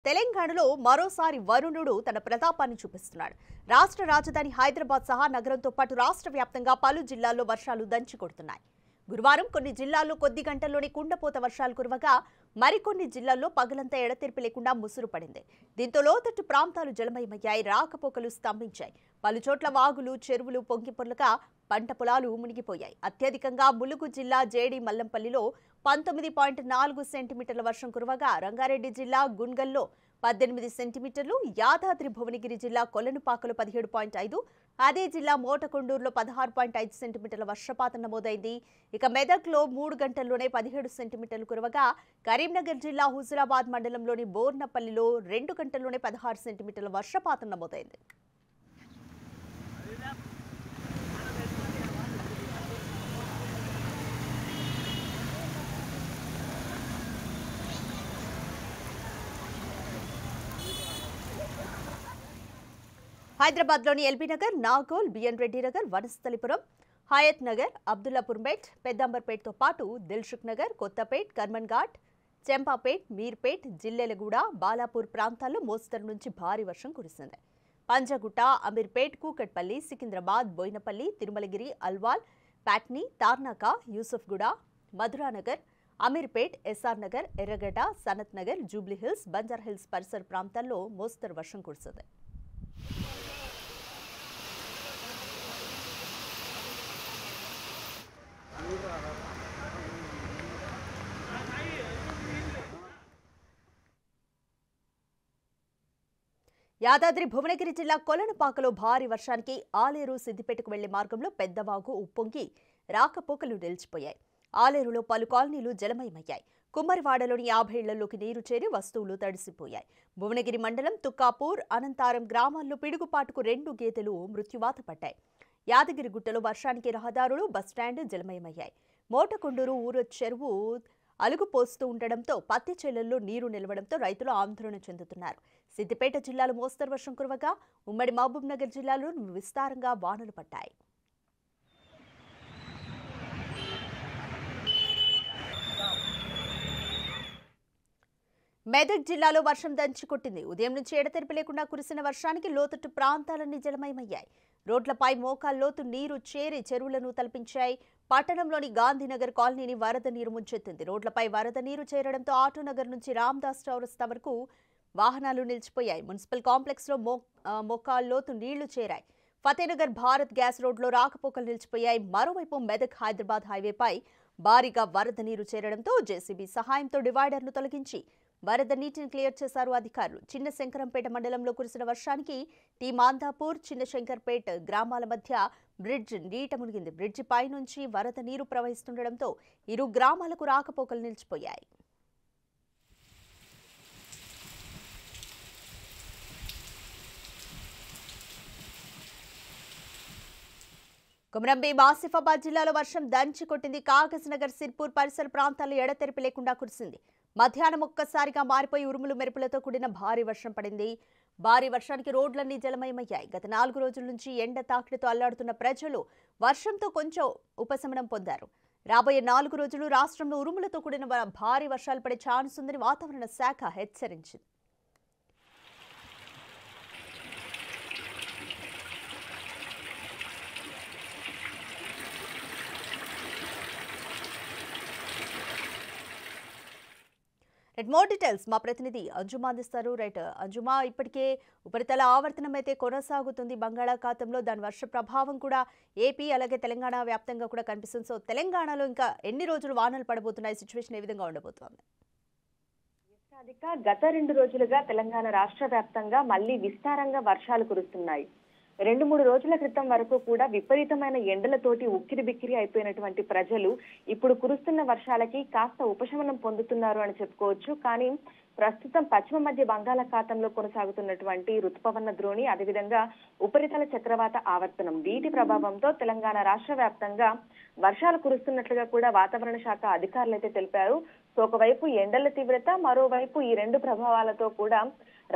తెలంగాణలో మరోసారి వరుణుడు తన ప్రతాపాన్ని చూపిస్తున్నాడు. రాష్ట్ర రాజధాని హైదరాబాద్ సహా నగరంతో పాటు రాష్ట్ర వ్యాప్తంగా పలు జిల్లాల్లో వర్షాలు దంచి కొడుతున్నాయి. గురువారం కొన్ని జిల్లాల్లో కొద్ది గంటల్లోనే కుండపోత వర్షాలు కురవగా మరికొన్ని జిల్లాల్లో పగలంతా ఎడతెరిపి లేకుండా ముసురు పడింది. దీంతో లోతట్టు ప్రాంతాలు జలమయమయ్యాయి, రాకపోకలు స్తంభించాయి. పలుచోట్ల వాగులు, చెరువులు పొంగి పొర్లగా పంట పొలాలు మునిగిపోయాయి. అత్యధికంగా ములుగు జిల్లా జేడి మల్లంపల్లిలో 19.4 సెంటీమీటర్ల వర్షం కురవగా రంగారెడ్డి జిల్లా గున్గల్లో 18 సెంటీమీటర్లు, యాదాద్రి భువనగిరి జిల్లా కొలనుపాకలో 17.5, అదే జిల్లా మోటకొండూరులో 16.5 సెంటీమీటర్ల వర్షపాతం నమోదైంది. ఇక మెదక్లో 3 గంటల్లోనే 17 సెంటీమీటర్లు కురవగా కరీంనగర్ జిల్లా హుజురాబాద్ మండలంలోని బోర్నపల్లిలో 2 గంటల్లోనే 16 సెంటీమీటర్ల వర్షపాతం నమోదైంది. హైదరాబాద్లోని ఎల్బీ నగర్, నాగోల్, బిఎన్ రెడ్డి నగర్, వనస్థలిపురం, హయత్ నగర్, అబ్దుల్లాపూర్పేట్, పెద్దాంబర్పేట్తో పాటు దిల్సుఖ్ నగర్, కొత్తపేట్, కర్మన్ ఘాట్, చెంపాపేట్, మీర్పేట్, జిల్లెలగూడ, బాలాపూర్ ప్రాంతాల్లో మోస్తరు నుంచి భారీ వర్షం కురిసింది. పంజగుట్ట, అమీర్పేట్, కూకట్పల్లి, సికింద్రాబాద్, బోయినపల్లి, తిరుమలగిరి, అల్వాల్, ప్యాట్నీ, తార్నాక, యూసుఫ్గూడ, మధురానగర్, అమీర్పేట్, ఎస్ఆర్ నగర్, ఎర్రగడ్డ, సనత్ నగర్, జూబ్లీహిల్స్, బంజారాహిల్స్ పరిసర ప్రాంతాల్లో మోస్తరు వర్షం కురిసింది. యాదాద్రి భువనగిరి జిల్లా కొలనుపాకలో భారీ వర్షానికి ఆలేరు సిద్దిపేటకు వెళ్లే మార్గంలో పెద్దవాగు ఉప్పొంగి రాకపోకలు నిలిచిపోయాయి. ఆలేరులో పలు కాలనీలు జలమయమయ్యాయి. కుమ్మరివాడలోని 50 ఇళ్లలోకి నీరు చేరి వస్తువులు తడిసిపోయాయి. భువనగిరి మండలం తుక్కాపూర్, అనంతారం గ్రామాల్లో పిడుగుపాటుకు 2 గేదెలు మృత్యువాత పడ్డాయి. యాదగిరిగుట్టలో వర్షానికి రహదారులు, బస్టాండ్ జలమయమయ్యాయి. మోటకొండూరు ఊరు చెరువు అలుగుపోస్తూ ఉండడంతో పత్తి చేలల్లో నీరు నిలవడంతో రైతులు ఆందోళన చెందుతున్నారు. సిద్దిపేట జిల్లాలో మోస్తరు వర్షం కురవగా ఉమ్మడి మహబూబ్ నగర్ జిల్లాలో విస్తారంగా వానలు పడ్డాయి. మెదక్ జిల్లాలో వర్షం దంచికొట్టింది. ఉదయం నుంచి ఎడతెరిపి లేకుండా కురిసిన వర్షానికి లోతట్టు ప్రాంతాలన్నీ జలమయమయ్యాయి. రోడ్లపై మోకాల్లోతు నీరు చేరి చెరువులను తలపించాయి. పట్టణంలోని గాంధీనగర్ కాలనీని వరద నీరు ముంచెత్తింది. రోడ్లపై వరద నీరు చేరడంతో ఆటోనగర్ నుంచి రామ్దాస్ చౌరస్తా వరకు వాహనాలు నిలిచిపోయాయి. మున్సిపల్ కాంప్లెక్స్లో మోకాల్లోతు నీళ్లు చేరాయి. ఫతేనగర్ భారత్ గ్యాస్ రోడ్లో రాకపోకలు నిలిచిపోయాయి. మరోవైపు మెదక్ హైదరాబాద్ హైవేపై భారీగా వరద నీరు చేరడంతో జేసీబీ సహాయంతో డివైడర్ను తొలగించి వరద నీటిని క్లియర్ చేశారు అధికారులు. చిన్న శంకరంపేట మండలంలో కురిసిన వర్షానికి టీ మాందాపూర్, చిన్న శంకర్పేట్ గ్రామాల మధ్య బ్రిడ్జ్ నీట మునిగింది. బ్రిడ్జి పై నుంచి వరద నీరు ప్రవహిస్తుండటంతో ఇరు గ్రామాలకు రాకపోకలు నిలిచిపోయాయి. కొమరంభీం ఆసిఫాబాద్ జిల్లాలో వర్షం దంచి కొట్టింది. కాగజ్నగర్, సిర్పూర్ పరిసర ప్రాంతాల్లో ఎడతెరిపి లేకుండా కురిసింది. మధ్యాహ్నం ఒక్కసారిగా మారిపోయి ఉరుములు మెరుపులతో కూడిన భారీ వర్షం పడింది. భారీ వర్షానికి రోడ్లన్నీ జలమయమయ్యాయి. గత 4 రోజుల నుంచి ఎండ తాకిడితో అల్లాడుతున్న ప్రజలు వర్షంతో కొంచెం ఉపశమనం పొందారు. రాబోయే 4 రోజులు రాష్ట్రంలో ఉరుములతో కూడిన భారీ వర్షాలు పడే ఛాన్స్ ఉందని వాతావరణ శాఖ హెచ్చరించింది. మోర్ డీటెయిల్స్ మా ప్రతినిధి అంజుమా అందిస్తారు. అంజుమా, ఇప్పటికే ఉపరితల ఆవర్తనం అయితే కొనసాగుతుంది బంగాళాఖాతంలో. దాని వర్ష ప్రభావం కూడా ఏపీ అలాగే తెలంగాణ వ్యాప్తంగా కూడా కనిపిస్తుంది. సో తెలంగాణలో ఇంకా ఎన్ని రోజులు వానలు పడబోతున్నాయి? సిచ్యువేషన్ ఏ విధంగా ఉండబోతోంది? గత 2 రోజులుగా తెలంగాణ రాష్ట్ర వ్యాప్తంగా మళ్లీ విస్తారంగా వర్షాలు కురుస్తున్నాయి. 2-3 రోజుల క్రితం వరకు కూడా విపరీతమైన ఎండలతోటి ఉక్కిరి బిక్కిరి అయిపోయినటువంటి ప్రజలు ఇప్పుడు కురుస్తున్న వర్షాలకి కాస్త ఉపశమనం పొందుతున్నారు అని చెప్పుకోవచ్చు. కానీ ప్రస్తుతం పశ్చిమ మధ్య బంగాళాఖాతంలో కొనసాగుతున్నటువంటి రుతుపవన ద్రోణి, అదేవిధంగా ఉపరితల చక్రవాత ఆవర్తనం, వీటి ప్రభావంతో తెలంగాణ రాష్ట్ర వ్యాప్తంగా వర్షాలు కురుస్తున్నట్లుగా కూడా వాతావరణ శాఖ అధికారులు అయితే తెలిపారు. సో ఒకవైపు ఎండల తీవ్రత, మరోవైపు ఈ రెండు ప్రభావాలతో కూడా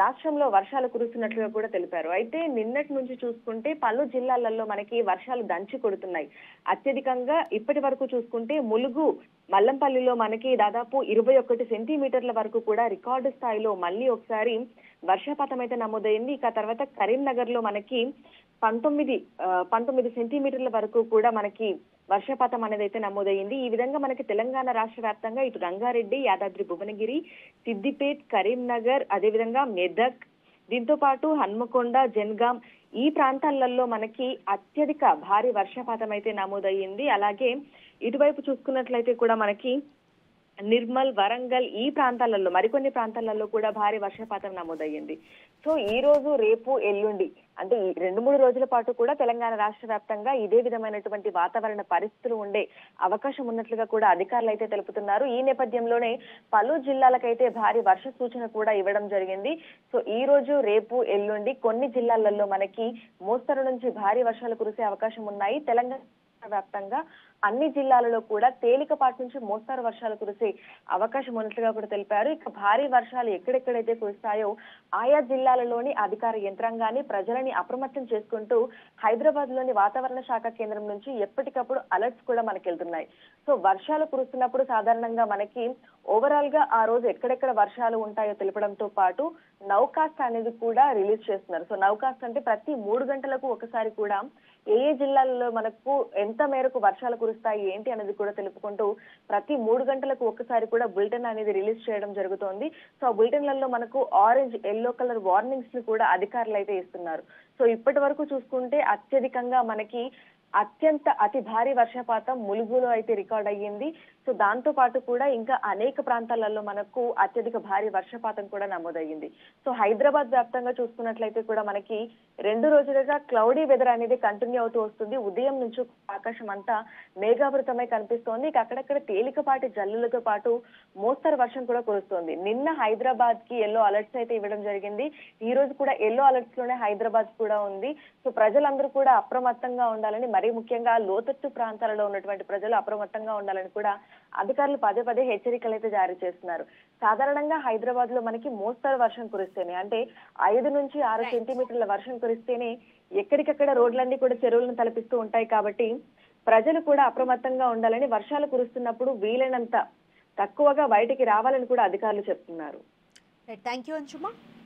రాష్ట్రంలో వర్షాలు కురుస్తున్నట్లుగా కూడా తెలిపారు. అయితే నిన్నటి నుంచి చూసుకుంటే పలు జిల్లాలలో మనకి వర్షాలు దంచి కొడుతున్నాయి. అత్యధికంగా ఇప్పటి వరకు చూసుకుంటే ములుగు, మల్లంపల్లిలో మనకి దాదాపు 21 సెంటీమీటర్ల వరకు కూడా రికార్డు స్థాయిలో మళ్ళీ ఒకసారి వర్షపాతం అయితే నమోదైంది. ఇక తర్వాత కరీంనగర్ లో మనకి 19 సెంటీమీటర్ల వరకు కూడా మనకి వర్షపాతం అనేది అయితే నమోదయ్యింది. ఈ విధంగా మనకి తెలంగాణ రాష్ట్ర వ్యాప్తంగా ఇటు రంగారెడ్డి, యాదాద్రి భువనగిరి, సిద్దిపేట్, కరీంనగర్, అదేవిధంగా మెదక్, దీంతో పాటు హన్మకొండ, జన్గాం ఈ ప్రాంతాలలో మనకి అత్యధిక భారీ వర్షపాతం అయితే నమోదయ్యింది. అలాగే ఇటువైపు చూసుకున్నట్లయితే కూడా మనకి నిర్మల్, వరంగల్ ఈ ప్రాంతాలలో మరికొన్ని ప్రాంతాలలో కూడా భారీ వర్షపాతం నమోదయ్యింది. సో ఈ రోజు, రేపు, ఎల్లుండి అంటే ఈ 2-3 రోజుల పాటు కూడా తెలంగాణ రాష్ట్ర వ్యాప్తంగా ఇదే విధమైనటువంటి వాతావరణ పరిస్థితులు ఉండే అవకాశం ఉన్నట్లుగా కూడా అధికారులు అయితే తెలుపుతున్నారు. ఈ నేపథ్యంలోనే పలు జిల్లాలకైతే భారీ వర్ష సూచన కూడా ఇవ్వడం జరిగింది. సో ఈ రోజు, రేపు, ఎల్లుండి కొన్ని జిల్లాలలో మనకి మోస్తరు నుంచి భారీ వర్షాలు కురిసే అవకాశం ఉన్నాయి. తెలంగాణ వ్యాప్తంగా అన్ని జిల్లాలలో కూడా తేలికపాటి నుంచి మోస్తారు వర్షాలు కురిసే అవకాశం ఉన్నట్లుగా కూడా తెలిపారు. ఇక భారీ వర్షాలు ఎక్కడెక్కడైతే కురుస్తాయో ఆయా జిల్లాలలోని అధికార యంత్రాంగాన్ని, ప్రజలని అప్రమత్తం చేసుకుంటూ హైదరాబాద్ లోని వాతావరణ శాఖ కేంద్రం నుంచి ఎప్పటికప్పుడు అలర్ట్స్ కూడా మనకి వెళ్తున్నాయి. సో వర్షాలు కురుస్తున్నప్పుడు సాధారణంగా మనకి ఓవరాల్ గా ఆ రోజు ఎక్కడెక్కడ వర్షాలు ఉంటాయో తెలపడంతో పాటు నౌకాస్ట్ అనేది కూడా రిలీజ్ చేస్తున్నారు. సో నౌకాస్ట్ అంటే ప్రతి 3 గంటలకు ఒకసారి కూడా ఏ జిల్లాలలో మనకు ఎంత మేరకు వర్షాలు కురుస్తాయి ఏంటి అనేది కూడా తెలుపుకుంటూ ప్రతి 3 గంటలకు ఒకసారి కూడా బులెటిన్ అనేది రిలీజ్ చేయడం జరుగుతోంది. సో ఆ బులెటిన్లలో మనకు ఆరెంజ్, ఎల్లో కలర్ వార్నింగ్స్ ని కూడా అధికారులు అయితే ఇస్తున్నారు. సో ఇప్పటి వరకు చూసుకుంటే అత్యధికంగా మనకి అతి భారీ వర్షపాతం ములుగులో అయితే రికార్డ్ అయ్యింది. సో దాంతో పాటు కూడా ఇంకా అనేక ప్రాంతాలలో మనకు అత్యధిక భారీ వర్షపాతం కూడా నమోదయ్యింది. సో హైదరాబాద్ వ్యాప్తంగా చూసుకున్నట్లయితే కూడా మనకి 2 రోజులుగా క్లౌడీ వెదర్ అనేది కంటిన్యూ అవుతూ వస్తుంది. ఉదయం నుంచి ఆకాశం అంతా మేఘావృతమై కనిపిస్తోంది. ఇక అక్కడక్కడ తేలికపాటి జల్లులతో పాటు మోస్తరు వర్షం కూడా కురుస్తోంది. నిన్న హైదరాబాద్ కి ఎల్లో అలర్ట్స్ అయితే ఇవ్వడం జరిగింది. ఈ రోజు కూడా ఎల్లో అలర్ట్స్ లోనే హైదరాబాద్ కూడా ఉంది. సో ప్రజలందరూ కూడా అప్రమత్తంగా ఉండాలని, మరీ ముఖ్యంగా లోతట్టు ప్రాంతాలలో ఉన్నటువంటి ప్రజలు అప్రమత్తంగా ఉండాలని కూడా అధికారులు పదే హెచ్చరికలు అయితే జారీ చేస్తున్నారు. సాధారణంగా హైదరాబాద్ లో మనకి మోస్తరు వర్షం కురిస్తేనే అంటే 5 నుంచి 6 సెంటీమీటర్ల వర్షం కురిస్తేనే ఎక్కడికక్కడ రోడ్లన్నీ కూడా చెరువులను తలపిస్తూ ఉంటాయి. కాబట్టి ప్రజలు కూడా అప్రమత్తంగా ఉండాలని, వర్షాలు కురుస్తున్నప్పుడు వీలైనంత తక్కువగా బయటికి రావాలని కూడా అధికారులు చెప్తున్నారు. Thank you అంజుమా.